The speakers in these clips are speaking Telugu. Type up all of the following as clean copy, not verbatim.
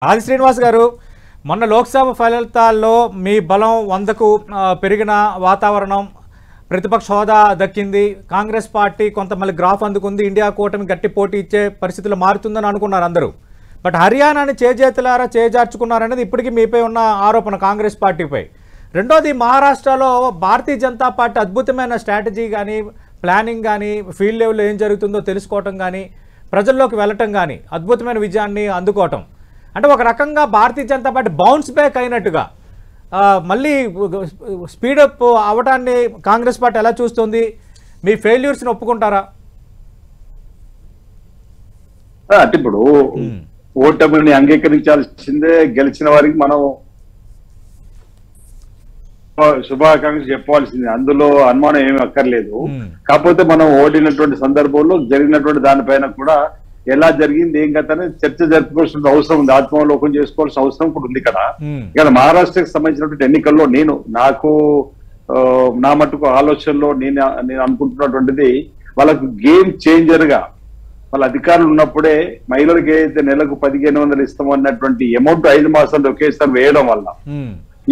ఆది శ్రీనివాస్ గారు, మొన్న లోక్సభ ఫలితాల్లో మీ బలం 100కు పెరిగిన వాతావరణం, ప్రతిపక్ష హోదా దక్కింది, కాంగ్రెస్ పార్టీ కొంత మళ్ళీ గ్రాఫ్ అందుకుంది, ఇండియా కూటమి గట్టి పోటీ ఇచ్చే పరిస్థితులు మారుతుందని అనుకున్నారు అందరూ. బట్ హర్యానాని చేజేతులారా చేజార్చుకున్నారనేది ఇప్పటికీ మీపై ఉన్న ఆరోపణ కాంగ్రెస్ పార్టీపై. రెండోది, మహారాష్ట్రలో భారతీయ జనతా పార్టీ అద్భుతమైన స్ట్రాటజీ కానీ, ప్లానింగ్ కానీ, ఫీల్డ్ లెవెల్లో ఏం జరుగుతుందో తెలుసుకోవటం కానీ, ప్రజల్లోకి వెళ్ళటం కానీ, అద్భుతమైన విజయాన్ని అందుకోవటం. అంటే ఒక రకంగా Bharatiya Janata party bounce back అయినట్టుగా మళ్ళీ స్పీడప్ అవటాన్ని కాంగ్రెస్ పార్టీ ఎలా చూస్తుంది? మీ ఫెయిల్యూర్స్ని ఒప్పుకుంటారా? అంటే ఇప్పుడు ఓటమిని అంగీకరించాల్సిందే, గెలిచిన వారికి మనం శుభాకాంక్షలు చెప్పవలసింది, అందులో అనుమానం ఏమీ అక్కర్లేదు. కాకపోతే మనం ఓడినటువంటి సందర్భంలో జరిగినటువంటి దానిపైన కూడా ఎలా జరిగింది, ఏం కథ అనేది చర్చ జరుపుకోవాల్సిన అవసరం ఉంది, ఆత్మావలోకం చేసుకోవాల్సిన అవసరం కూడా ఉంది కదా. ఇక్కడ మహారాష్ట్రకి సంబంధించినటువంటి ఎన్నికల్లో నాకు నా మటుకు ఆలోచనలో నేను అనుకుంటున్నటువంటిది, వాళ్ళకు గేమ్ చేంజర్ గా వాళ్ళ అధికారులు ఉన్నప్పుడే మహిళలకు ఏదైతే నెలకు 1500 ఇస్తామన్నటువంటి అమౌంట్ 5 మాసాలు ఒకేసారి వేయడం వల్ల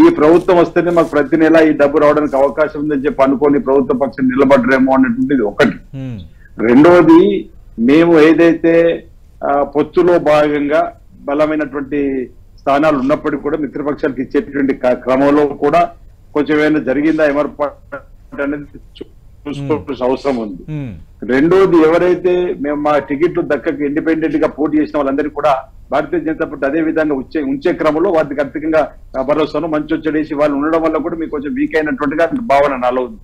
ఈ ప్రభుత్వం వస్తేనే మాకు ప్రతి నెల ఈ డబ్బు రావడానికి అవకాశం ఉందని చెప్పి అనుకోని ప్రభుత్వ పక్షం నిలబడరేమో అనేటువంటిది ఒకటి. రెండవది, మేము ఏదైతే పొత్తులో భాగంగా బలమైనటువంటి స్థానాలు ఉన్నప్పటికీ కూడా మిత్రపక్షాలకు ఇచ్చేటువంటి క్రమంలో కూడా కొంచెం ఏమైనా జరిగిందా ఏమర్పాటు అనేది చూసుకోవాల్సిన అవసరం ఉంది. రెండోది, ఎవరైతే మేము మా టికెట్లు దక్కక ఇండిపెండెంట్ గా పోటీ చేసిన వాళ్ళందరికీ కూడా భారతీయ జనతా పార్టీ అదే విధంగా ఉంచే క్రమంలో వాటికి అర్థికంగా భరోసాను మంచి వచ్చేసి వాళ్ళు ఉండడం వల్ల కూడా మీకు కొంచెం వీక్ అయినట్టుగా భావన నాలో ఉంది.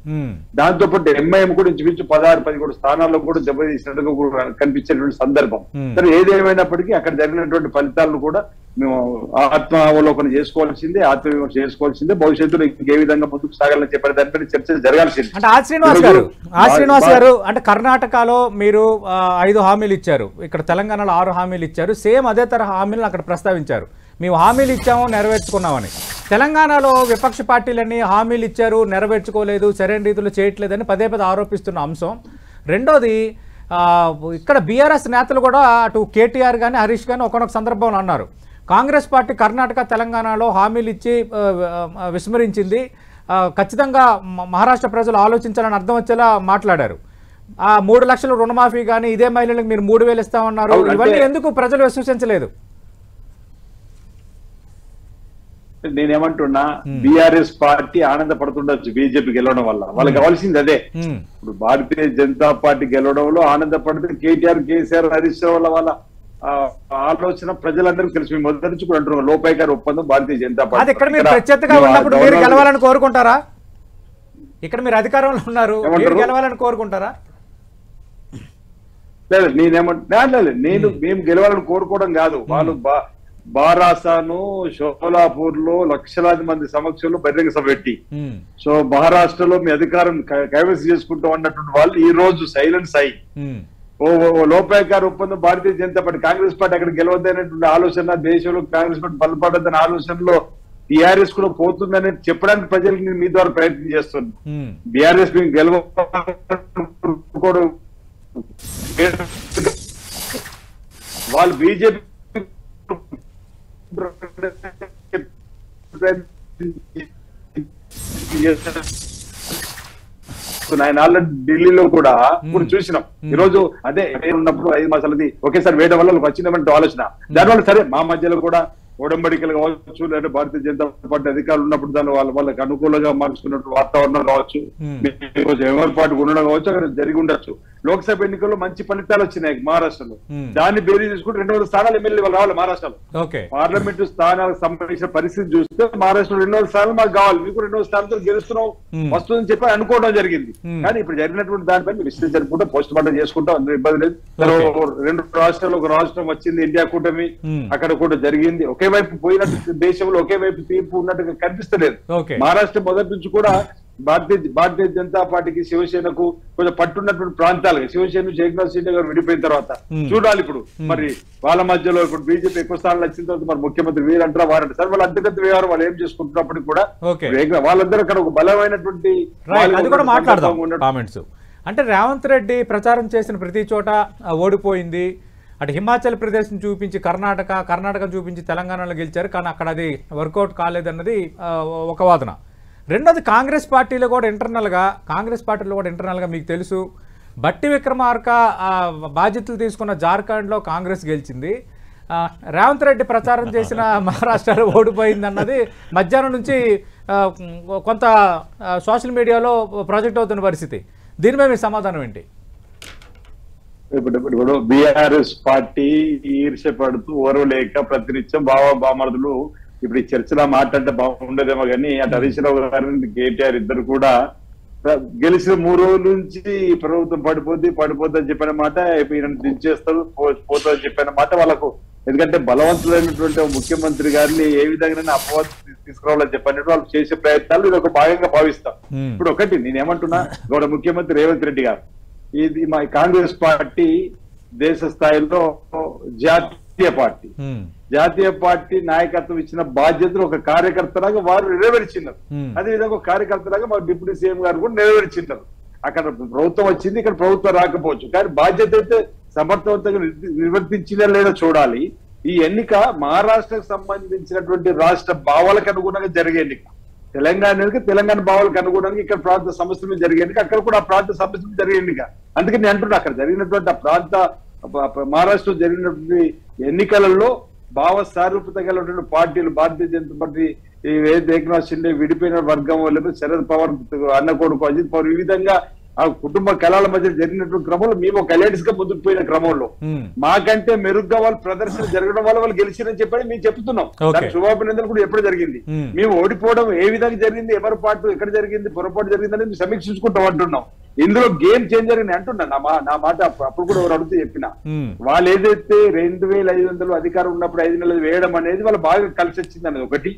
దాంతో పాటు ఎంఐఎం కూడా ఇంచుమించు 16-17 స్థానాల్లో కూడా దెబ్బతీసినట్టుగా కూడా కనిపించేటువంటి సందర్భం. సరే, ఏదేమైనప్పటికీ అక్కడ జరిగినటువంటి ఫలితాలను కూడా మేము ఆత్మావలోకనం చేసుకోవాల్సిందే, ఆత్మవిమర్శ చేసుకోవాల్సిందే. భవిష్యత్తులో ఏ విధంగా ముందుకు సాగాలని చెప్పే దానిపై చర్చ జరగాల్సింది. అంటే ఆది శ్రీనివాస్ గారు, అంటే కర్ణాటకలో మీరు 5 హామీలు ఇచ్చారు, ఇక్కడ తెలంగాణలో 6 హామీలు ఇచ్చారు, సేమ్ అదే తరహా హామీలను అక్కడ ప్రస్తావించారు. మేము హామీలు ఇచ్చాము, నెరవేర్చుకున్నామని. తెలంగాణలో విపక్ష పార్టీలన్నీ హామీలు ఇచ్చారు, నెరవేర్చుకోలేదు, సరైన రీతిలో చేయట్లేదని పదే ఆరోపిస్తున్న అంశం. రెండోది, ఇక్కడ బీఆర్ఎస్ నేతలు కూడా అటు కేటీఆర్ కానీ హరీష్ కానీ ఒకనొక సందర్భంలో అన్నారు, కాంగ్రెస్ పార్టీ కర్ణాటక తెలంగాణలో హామీలు ఇచ్చి విస్మరించింది, ఖచ్చితంగా మహారాష్ట్ర ప్రజలు ఆలోచించాలని అర్థం వచ్చేలా మాట్లాడారు. 3 లక్షల రుణమాఫీ కానీ, ఇదే మహిళలకు మీరు 3000 ఇస్తామన్నారు. ఇవన్నీ ఎందుకు ప్రజలు విశ్వసించలేదు? నేనేమంటున్నా, బీఆర్ఎస్ పార్టీ ఆనందపడుతుండొచ్చు బీజేపీ గెలవడం వల్ల, వాళ్ళకి కావాల్సింది అదే. ఇప్పుడు భారతీయ జనతా పార్టీ గెలవడంలో ఆనందపడితే కేటీఆర్, కేసీఆర్, హరీష్ రావు వాళ్ళ ఆలోచన ప్రజలందరికీ తెలుసు. మేము మొదటి నుంచి కూడా అంటున్నాం, లోపాయికారి ఒప్పందం భారతీయ జనతా పార్టీ. ఇక్కడ మీరు ప్రత్యేకంగా ఉన్నప్పుడు మీరు గెలవాలని కోరుకుంటారా? ఇక్కడ మీరు అధికారంలో ఉన్నారు, మీరు గెలవాలని కోరుకుంటారా? లేదు, మేము గెలవాలని కోరుకోవడం కాదు. వాళ్ళు బారాసాను షోలాపూర్ లో లక్షలాది మంది సమక్షంలో బహిరంగ సభ పెట్టి, సో మహారాష్ట్రలో మీ అధికారం కైవసం చేసుకుంటాం అన్నటువంటి వాళ్ళు ఈ రోజు సైలెన్స్ అయ్యి, లోపాయకార ఒప్పందం భారతీయ జనతా పార్టీ, కాంగ్రెస్ పార్టీ అక్కడ గెలవద్దనేటువంటి ఆలోచన, దేశంలో కాంగ్రెస్ పార్టీ బలపడద్దనే ఆలోచనలో టీఆర్ఎస్ కూడా పోతుందని చెప్పడానికి ప్రజలకు మీ ద్వారా ప్రయత్నం చేస్తుంది. బీఆర్ఎస్ మేము గెలవడం, వాళ్ళు బీజేపీ ఆయన ఆల్రెడీ ఢిల్లీలో కూడా ఇప్పుడు చూసినాం. ఈ రోజు అదే ఉన్నప్పుడు 5 మాసాలది ఒకేసారి వేయడం వల్ల వచ్చిందంటే ఆలోచన, దానివల్ల సరే మా మధ్యలో కూడా ఉడంబడికలు కావచ్చు, లేదా భారతీయ జనతా పార్టీ అధికారులు ఉన్నప్పుడు దాన్ని వాళ్ళకి అనుకూలంగా మార్చుకున్నట్టు వాతావరణం కావచ్చు, కొంచెం ఏమర్పాటు ఉండడం కావచ్చు, అక్కడ జరిగి ఉండొచ్చు. లోక్సభ ఎన్నికల్లో మంచి ఫలితాలు వచ్చినాయి మహారాష్ట్రలో, దాన్ని బేరీ తీసుకుంటే 200 స్థానాలు ఎమ్మెల్యే వాళ్ళు రావాలి మహారాష్ట్రలో. పార్లమెంటు స్థానాలకు సంబంధించిన పరిస్థితి చూస్తే మహారాష్ట్రలో 200 స్థానాలు మాకు కావాలి, మీకు 200 స్థానాలతో గెలుస్తున్నాం వస్తుందని చెప్పి అనుకోవడం జరిగింది. కానీ ఇప్పుడు జరిగినటువంటి దానిపైన విశ్లేషణ జరుపుకుంటా, పోస్ట్ మార్టం చేసుకుంటాం, అందులో ఇబ్బంది లేదు. 2 రాష్ట్రాలు, ఒక రాష్ట్రం వచ్చింది ఇండియా కూటమి, అక్కడ కూడా జరిగింది. ఒకే వైపు పోయినట్టు దేశంలో ఒకే వైపు తీర్పు ఉన్నట్టుగా కనిపిస్తలేదు. మహారాష్ట్ర మొదటి నుంచి కూడా భారతీయ జనతా పార్టీకి, శివసేనకు కొంచెం పట్టున్నటువంటి ప్రాంతాలుగా, శివసేన నుంచి ఏకనాథ్ షిండే గారు విడిపోయిన తర్వాత చూడాలి ఇప్పుడు మరి వాళ్ళ మధ్యలో. ఇప్పుడు బీజేపీ ఎక్కువ స్థానాలు వచ్చిన తర్వాత మరి ముఖ్యమంత్రి వీరంటారా వారంటారు, సరే వాళ్ళ అంతర్గత వ్యవహారం వాళ్ళు ఏం చేసుకుంటున్నప్పటికీ కూడా వాళ్ళందరూ అక్కడ ఒక బలమైనటువంటి కామెంట్స్. అంటే రేవంత్ రెడ్డి ప్రచారం చేసిన ప్రతి చోట ఓడిపోయింది, అటు హిమాచల్ ప్రదేశ్ని చూపించి కర్ణాటక చూపించి తెలంగాణలో గెలిచారు, కానీ అక్కడ అది వర్కౌట్ కాలేదన్నది ఒక వాదన. రెండోది కాంగ్రెస్ పార్టీలో కూడా ఇంటర్నల్గా మీకు తెలుసు, బట్టి విక్రమార్క బాధ్యతలు తీసుకున్న జార్ఖండ్లో కాంగ్రెస్ గెలిచింది, రేవంత్ రెడ్డి ప్రచారం చేసిన మహారాష్ట్రలో ఓడిపోయింది అన్నది మధ్యాహ్నం నుంచి కొంత సోషల్ మీడియాలో ప్రాజెక్ట్ అవుతున్న పరిస్థితి. దీనిపై మీ సమాధానం ఏంటి? ఇప్పుడు బీఆర్ఎస్ పార్టీ ఈర్ష్యపడుతూ ఓరవలేక ప్రతినిత్యం బామర్దులు ఇప్పుడు ఈ చర్చలో మాట్లాడితే బాగుండదేమో కానీ అటు హరీష్ రావు గారు కేటీఆర్ ఇద్దరు కూడా గెలిచిన 3 రోజుల నుంచి ప్రభుత్వం పడిపోద్ది అని చెప్పిన మాట, ఈయన దించేస్తారు పోతుందని చెప్పిన మాట వాళ్ళకు. ఎందుకంటే బలవంతులైనటువంటి ముఖ్యమంత్రి గారిని ఏ విధంగా అపవాదం తీసుకురావాలని చెప్పినట్టు వాళ్ళు చేసే ప్రయత్నాలు ఇది ఒక భాగంగా భావిస్తాం. ఇప్పుడు ఒకటి నేనేమంటున్నా, గౌరవ ముఖ్యమంత్రి రేవంత్ రెడ్డి గారు, ఇది మా కాంగ్రెస్ పార్టీ దేశ స్థాయిలో జాతీయ పార్టీ నాయకత్వం ఇచ్చిన బాధ్యతలు ఒక కార్యకర్తలాగా వారు నెరవేర్చినారు. అదేవిధంగా ఒక కార్యకర్తలాగా మా డిప్యూటీ సీఎం గారు కూడా నెరవేర్చినారు. అక్కడ ప్రభుత్వం వచ్చింది, ఇక్కడ ప్రభుత్వం రాకపోవచ్చు, కానీ బాధ్యత అయితే సమర్థవంతంగా నిర్వర్తించినా లేదో చూడాలి. ఈ ఎన్నిక మహారాష్ట్రకు సంబంధించినటువంటి రాష్ట్ర భావాలకు అనుగుణంగా జరిగే ఎన్నిక, తెలంగాణ భావాలకు అనుగుణంగా ఇక్కడ ప్రాంత సమస్యల మీద జరిగే ఎన్నిక, అక్కడ కూడా ఆ ప్రాంత సమస్యల మీద జరిగే ఎన్నిక. అందుకే నేను అంటున్నా, అక్కడ జరిగినటువంటి ఆ ప్రాంత మహారాష్ట్రలో జరిగినటువంటి ఎన్నికలలో భావ సారూప్యత కలిగినటువంటి పార్టీలు, భారతీయ జనతా పార్టీ, ఏకనాథ్ షిండే విడిపోయిన వర్గం, లేకపోతే శరద్ పవార్ అన్న కొడుకు అజిత్ పవార్, ఈ విధంగా ఆ కుటుంబ కళల మధ్య జరిగినటువంటి క్రమంలో మేము ఒక అలయన్స్ గా ముందుకు పోయిన క్రమంలో మాకంటే మెరుగ్గా వాళ్ళు ప్రదర్శన జరగడం వల్ల వాళ్ళు గెలిచిరని చెప్పని మేము చెప్తున్నాం. దాని శుభాభినందనలు కూడా ఎప్పుడు జరిగింది, మేము ఓడిపోవడం ఏ విధంగా జరిగింది, ఎవరి పాటు ఎక్కడ జరిగింది, పొరపాటు జరిగింది అనేది సమీక్షించుకుంటాం అంటున్నాం. ఇందులో గేమ్ చేంజర్ అని అంటున్నా. నా మాట అప్పుడు కూడా ఎవరు అడుగుతూ చెప్పిన, వాళ్ళు ఏదైతే 2500 అధికారం ఉన్నప్పుడు 5 నెలలు వేయడం అనేది వాళ్ళు బాగా కలిసి వచ్చింది అనేది ఒకటి.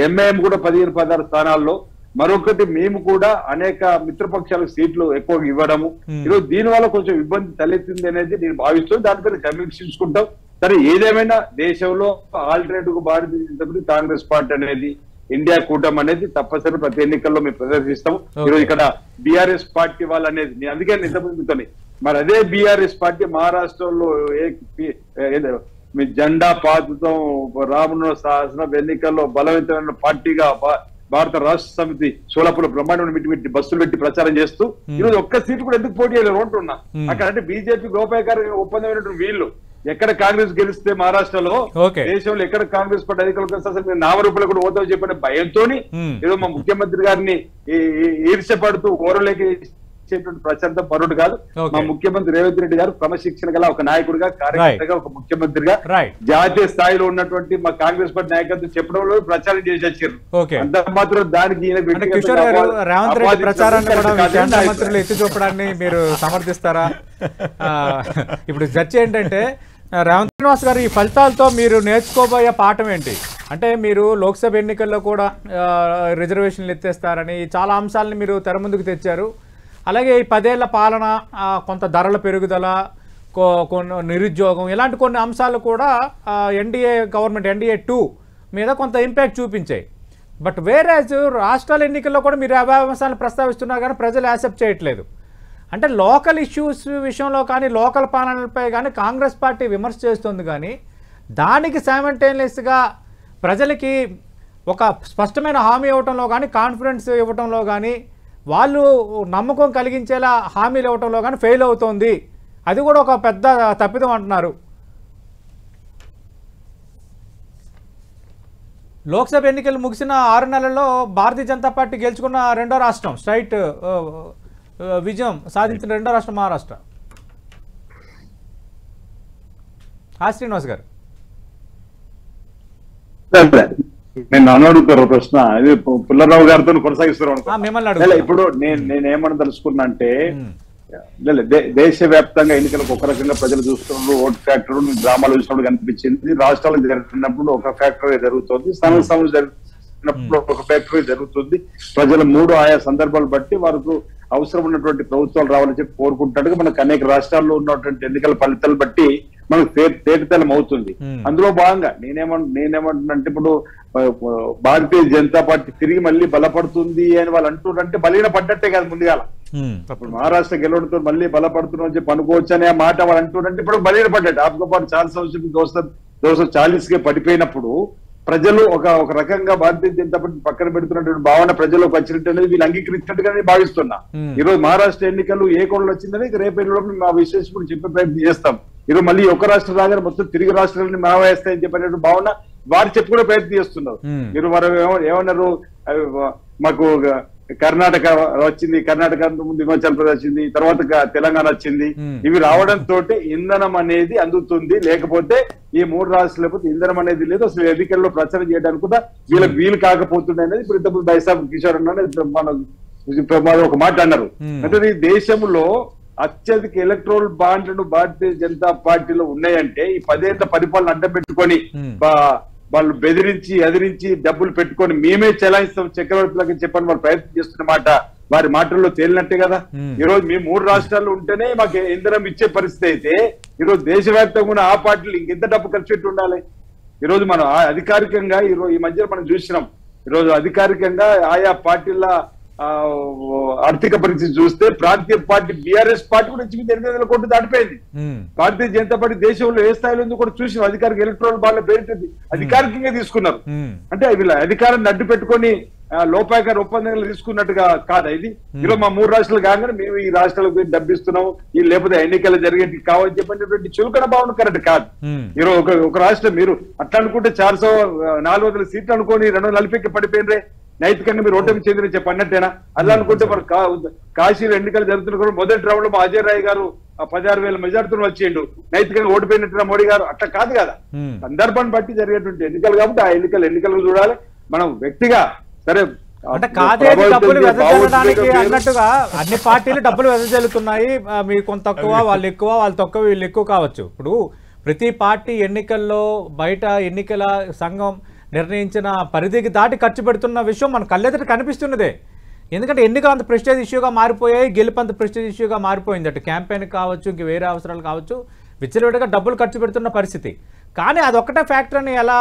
ఎంఐఎం కూడా 15-16 స్థానాల్లో, మరొకటి మేము కూడా అనేక మిత్రపక్షాలకు సీట్లు ఎక్కువ ఇవ్వడము, ఈరోజు దీని వల్ల కొంచెం ఇబ్బంది తలెత్తింది అనేది నేను భావిస్తున్నాను. దానిపైన సమీక్షించుకుంటాం. సరే, ఏదేమైనా దేశంలో alternative Bharatiya Janata party, Congress party అనేది, ఇండియా కూటమి అనేది తప్పనిసరి ప్రతి ఎన్నికల్లో మేము ప్రదర్శిస్తాం. ఈరోజు ఇక్కడ బీఆర్ఎస్ పార్టీ వాళ్ళు అనేది నేను అందుకే నిజంతో మరి అదే బీఆర్ఎస్ పార్టీ మహారాష్ట్రలో మీ జెండా పాతుతాం రానున్న శాసన ఎన్నికల్లో బలవంతమైన పార్టీగా భారత రాష్ట్ర సమితి సోలాపూర్ బ్రహ్మాండం పెట్టి బస్సులు పెట్టి ప్రచారం చేస్తూ ఈరోజు ఒక్క సీటు కూడా ఎందుకు పోటీ చేయలేదు అంటున్నా. అక్కడ అంటే బీజేపీ గోపాయకార ఒప్పందమైనటువంటి వీళ్ళు ఎక్కడ కాంగ్రెస్ గెలిస్తే మహారాష్ట్రలో దేశంలో ఎక్కడ కాంగ్రెస్ పార్టీ అధికారులకు అసలు నామరూపాలు కూడా పోతామని చెప్పిన భయంతో ఏదో మా ముఖ్యమంత్రి గారిని ఈర్ష్యపడుతూ ఓరలేక ప్రచారం పరుడు కాదు. మా ముఖ్యమంత్రి రేవంత్ రెడ్డి గారు క్రమశిక్షణ గల ఒక నాయకుడిగా, కార్యకర్తగా, ఒక ముఖ్యమంత్రిగా జాతీయ స్థాయిలో ఉన్నటువంటి మా కాంగ్రెస్ పార్టీ నాయకత్వం చెప్పడంలో ప్రచారం చేసి వచ్చారు. అంత మాత్రం దానికి రేవంత్ రెడ్డి ప్రచారాన్ని మంత్రులు ఎత్తి చూపడాన్ని మీరు సమర్థిస్తారా? ఇప్పుడు చర్చ ఏంటంటే, రేవంత్ శ్రీనివాస్ గారు, ఈ ఫలితాలతో మీరు నేర్చుకోబోయే పాఠం ఏంటి? అంటే మీరు లోక్సభ ఎన్నికల్లో కూడా రిజర్వేషన్లు ఎత్తేస్తారని చాలా అంశాలను మీరు తెర ముందుకు తెచ్చారు. అలాగే ఈ 10 ఏళ్ల పాలన, కొంత ధరల పెరుగుదల, కొన్ని నిరుద్యోగం, ఇలాంటి కొన్ని అంశాలు కూడా ఎన్డీఏ గవర్నమెంట్ ఎన్డీఏ 2 మీద కొంత ఇంపాక్ట్ చూపించాయి. బట్ వేరేజ్ రాష్ట్రాల ఎన్నికల్లో కూడా మీరు అవే అంశాలను ప్రస్తావిస్తున్నారు కానీ ప్రజలు యాక్సెప్ట్ చేయట్లేదు. అంటే లోకల్ ఇష్యూస్ విషయంలో కానీ, లోకల్ పాలనలపై కానీ కాంగ్రెస్ పార్టీ విమర్శ చేస్తుంది, కానీ దానికి సైమల్టేనియస్గా ప్రజలకి ఒక స్పష్టమైన హామీ ఇవ్వటంలో కానీ, కాన్ఫిడెన్స్ ఇవ్వటంలో కానీ, వాళ్ళు నమ్మకం కలిగించేలా హామీలు ఇవ్వటంలో కానీ ఫెయిల్ అవుతోంది. అది కూడా ఒక పెద్ద తప్పిదం అంటున్నారు. లోక్సభ ఎన్నికలు ముగిసిన 6 నెలల్లో భారతీయ జనతా పార్టీ గెలుచుకున్న 2వ రాష్ట్రం, స్ట్రైట్ విజయం సాధించిన 2వ రాష్ట్రం మహారాష్ట్ర. శ్రీనివాస్ గారు, నేను నన్ను అడుగుతారు ప్రశ్న, ఇది పుల్లారావు గారితో కొనసాగిస్తున్నాను. ఇప్పుడు నేనేమని తెలుసుకున్నా అంటే, దేశవ్యాప్తంగా ఎన్నికలకు ఒక రకంగా ప్రజలు చూస్తున్నారు, ఓటు ఫ్యాక్టర్ గ్రామాలు చూసినప్పుడు కనిపించింది, రాష్ట్రాలకు జరిగినప్పుడు ఒక ఫ్యాక్టరీ జరుగుతుంది, స్థానిక సంస్థలు జరిగినప్పుడు ఒక ఫ్యాక్టరీ జరుగుతుంది. ప్రజలు 3 ఆయా సందర్భాలు బట్టి వారికి అవసరం ఉన్నటువంటి ప్రభుత్వాలు రావాలని చెప్పి కోరుకుంటాడుగా మనకు అనేక రాష్ట్రాల్లో ఉన్నటువంటి ఎన్నికల ఫలితాలు బట్టి మనకు తేటతెల్లం అవుతుంది. అందులో భాగంగా నేనేమంటున్నానంటే, ఇప్పుడు భారతీయ జనతా పార్టీ తిరిగి మళ్ళీ బలపడుతుంది అని వాళ్ళు అంటుంటే బలహీన పడ్డట్టే కాదు. ముందుగా ఇప్పుడు మహారాష్ట్ర గెలవడంతో మళ్ళీ బలపడుతున్నాం అని చెప్పి అనుకోవచ్చు అనే మాట వాళ్ళు అంటున్నారంటే ఇప్పుడు బలహీనపడ్డాడు. ఆప్కో పాటు 240 పడిపోయినప్పుడు ప్రజలు ఒక రకంగా భారతీయ జనతా పార్టీ పక్కన పెడుతున్నటువంటి భావన ప్రజలకు వచ్చినట్టు అనేది వీళ్ళు అంగీకరించినట్టుగానే భావిస్తున్నా. ఈ రోజు మహారాష్ట్ర ఎన్నికలు ఏ కోణంలో వచ్చిందని రేపు ఎన్నికలు మా విశ్లేషకులు చెప్పే ప్రయత్నం చేస్తాం. ఈరోజు మళ్ళీ ఒక రాష్ట్రం రాగానే మొత్తం తిరిగి రాష్ట్రాలని మావేస్తాయని చెప్పినట్టు భావన వారు చెప్పుకునే ప్రయత్నం చేస్తున్నారు. మీరు వారు ఏమన్నారు, మాకు కర్ణాటక వచ్చింది, కర్ణాటక ముందు హిమాచల్ ప్రదేశ్ వచ్చింది, తర్వాత తెలంగాణ వచ్చింది. ఇవి రావడంతో ఇంధనం అనేది అందుతుంది, లేకపోతే ఈ 3 రాష్ట్రాలు లేకపోతే ఇంధనం అనేది లేదు. అసలు ఎన్నికల్లో ప్రచారం చేయడానికి కూడా వీళ్ళకి వీలు కాకపోతుండే అనేది ఇప్పుడు ఇంతకుముందు బైసాబ్ కిషోర్ మన ఒక మాట అన్నారు. అంటే ఈ దేశంలో అత్యధిక ఎలక్ట్రోల్ బాండ్లను భారతీయ జనతా పార్టీలో ఉన్నాయంటే ఈ 10 ఏళ్ల పరిపాలన అడ్డం పెట్టుకొని వాళ్ళు బెదిరించి ఎదిరించి డబ్బులు పెట్టుకొని మేమే చెలాయిస్తాం చక్రవర్తులకి చెప్పని వాళ్ళు ప్రయత్నం చేస్తున్న మాట వారి మాటల్లో తేలినట్టే కదా. ఈ రోజు మేము 3 రాష్ట్రాలు ఉంటేనే మాకు ఇంధనం ఇచ్చే పరిస్థితి అయితే ఈ రోజు దేశవ్యాప్తంగా ఉన్న ఆ పార్టీలు ఇంకెంత డబ్బు ఖర్చు పెట్టి ఉండాలి. ఈ రోజు మనం అధికారికంగా ఈ మధ్య మనం చూసినాం. ఈ రోజు అధికారికంగా ఆయా పార్టీల ఆర్థిక పరిస్థితి చూస్తే ప్రాంతీయ పార్టీ బీఆర్ఎస్ పార్టీ కూడా 8,000 కోట్లు దాటిపోయింది. భారతీయ జనతా పార్టీ దేశంలో ఏ స్థాయిలో ఉందో కూడా చూసిన అధికారిక ఎలక్ట్రల్ బాండ్ల పేరుతుంది అధికారికంగా తీసుకున్నారు. అంటే వీళ్ళ అధికారాన్ని అడ్డు పెట్టుకొని లోపాయకార ఒప్పందాలు తీసుకున్నట్టుగా కాదా ఇది. ఈరోజు మా 3 రాష్ట్రాలు కాగానే మేము ఈ రాష్ట్రాలకు డబ్బిస్తున్నాం, ఈ లేకపోతే ఎన్నికలు జరిగేది కావాలని చెప్పినటువంటి చులకన భావన కరెక్ట్ కాదు. ఈరోజు ఒక రాష్ట్రం మీరు అట్లా అనుకుంటే 400 సీట్లు అనుకోని 240కి పడిపోయినరే నైతికంగా మీరు ఓటమి చెందిన చెప్పన్నట్టేనా? అలా అనుకుంటే మరి కాశీలో ఎన్నికలు జరుగుతున్న మొదటి రౌండ్ లో మా అజయ్ రాయ్ గారు 16,000 మెజార్టీలు వచ్చిండు, నైతికంగా ఓడిపోయినట్టున్న మోడీ గారు. అట్లా కాదు కదా, సందర్భాన్ని బట్టి జరిగేటువంటి ఎన్నికలు కాబట్టి ఆ ఎన్నికలు చూడాలి. మనం వ్యక్తిగా సరే అంటే కాదేది డబ్బులు వెదజల్లడానికి అన్నట్టుగా అన్ని పార్టీలు డబ్బులు వెదజల్లుతున్నాయి. మీరు కొంత తక్కువ, వాళ్ళు ఎక్కువ, వాళ్ళు తక్కువ, వీళ్ళు ఎక్కువ కావచ్చు. ఇప్పుడు ప్రతి పార్టీ ఎన్నికల్లో బయట ఎన్నికల సంఘం నిర్ణయించిన పరిధికి దాటి ఖర్చు పెడుతున్న విషయం మన కళ్ళెదుట కనిపిస్తున్నదే. ఎందుకంటే ఎన్నికలు అంత ప్రెస్టేజ్ ఇష్యూగా మారిపోయాయి, గెలుపు అంత ప్రెస్టేజ్ ఇష్యూగా మారిపోయింది. అటు క్యాంపెయిన్ కావచ్చు, ఇంక వేరే అవసరాలు కావచ్చు, విచ్చలవిడిగా డబ్బులు ఖర్చు పెడుతున్న పరిస్థితి. కానీ అదొక్కటే ఫ్యాక్టర్ అని ఎలా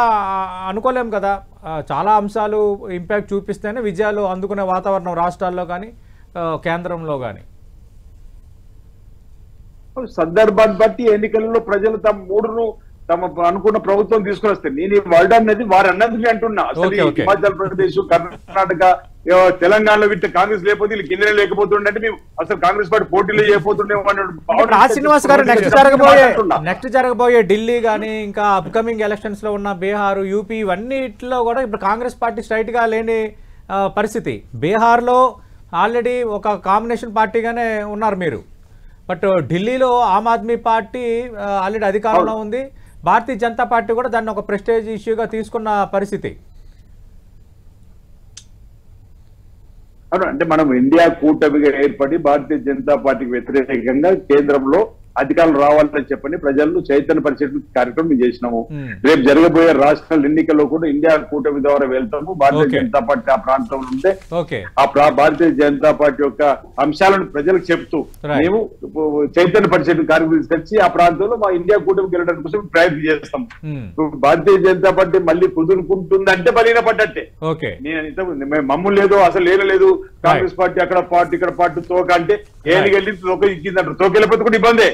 అనుకోలేం కదా. చాలా అంశాలు ఇంపాక్ట్ చూపిస్తేనే విజయాలు అందుకునే వాతావరణం రాష్ట్రాల్లో కానీ కేంద్రంలో కానీ. సందర్భాన్ని బట్టి ఎన్నికల్లో ప్రజలు తమ అనుకున్న ప్రభుత్వం తీసుకుని వస్తే నేను ఈ వర్డ్ అనేది వారు అన్నందుకే అంటున్నా. అసలు హిమాచల్ ప్రదేశ్, కర్ణాటక, తెలంగాణలో విట్ట కాంగ్రెస్ లేకపోతే వీళ్ళు కిందనే లేకపోతుండే, మేము అసలు కాంగ్రెస్ పార్టీ పోటీలో చేయబోతుండే. శ్రీనివాస్ గారు నెక్స్ట్ జరగబోయే ఢిల్లీ కానీ ఇంకా అప్కమింగ్ ఎలక్షన్స్ లో ఉన్న బీహార్, యూపీ ఇవన్నిట్లో కూడా ఇప్పుడు కాంగ్రెస్ పార్టీ స్ట్రైట్ గా లేని పరిస్థితి. బీహార్లో ఆల్రెడీ ఒక కాంబినేషన్ పార్టీగానే ఉన్నారు మీరు, బట్ ఢిల్లీలో ఆమ్ ఆద్మీ పార్టీ ఆల్రెడీ అధికారంలో ఉంది. భారతీయ జనతా పార్టీ కూడా దాన్ని ఒక ప్రెస్టేజ్ ఇష్యూగా తీసుకున్న పరిస్థితి. అంటే మనం ఇండియా కూటమిగా ఏర్పడి భారతీయ జనతా పార్టీకి వ్యతిరేకంగా కేంద్రంలో అధికారులు రావాలని చెప్పని ప్రజలను చైతన్య పరిచే కార్యక్రమం చేసినాము. రేపు జరగబోయే రాష్ట్రాల ఎన్నికల్లో కూడా ఇండియా కూటమి ద్వారా వెళ్తాము. భారతీయ జనతా పార్టీ ఆ ప్రాంతంలో ఉంటే ఆ భారతీయ జనతా పార్టీ యొక్క అంశాలను ప్రజలకు చెప్తూ మేము చైతన్య పరిచే కార్యక్రమం తీసుకొచ్చి ఆ ప్రాంతంలో మా ఇండియా కూటమికి వెళ్ళడానికి కోసం ప్రయత్నం చేస్తాం. భారతీయ జనతా పార్టీ మళ్ళీ కుదురుకుంటుందంటే బలీన పడ్డట్టే. నేను మమ్మల్ని లేదు, అసలు లేదు, కాంగ్రెస్ పార్టీ అక్కడ పార్టీ ఇక్కడ పార్టీ తోక అంటే ఏళ్ళకి వెళ్ళి తోక ఇచ్చిందంటారు. తోకెళ్ళిపోతే కూడా ఇబ్బందే.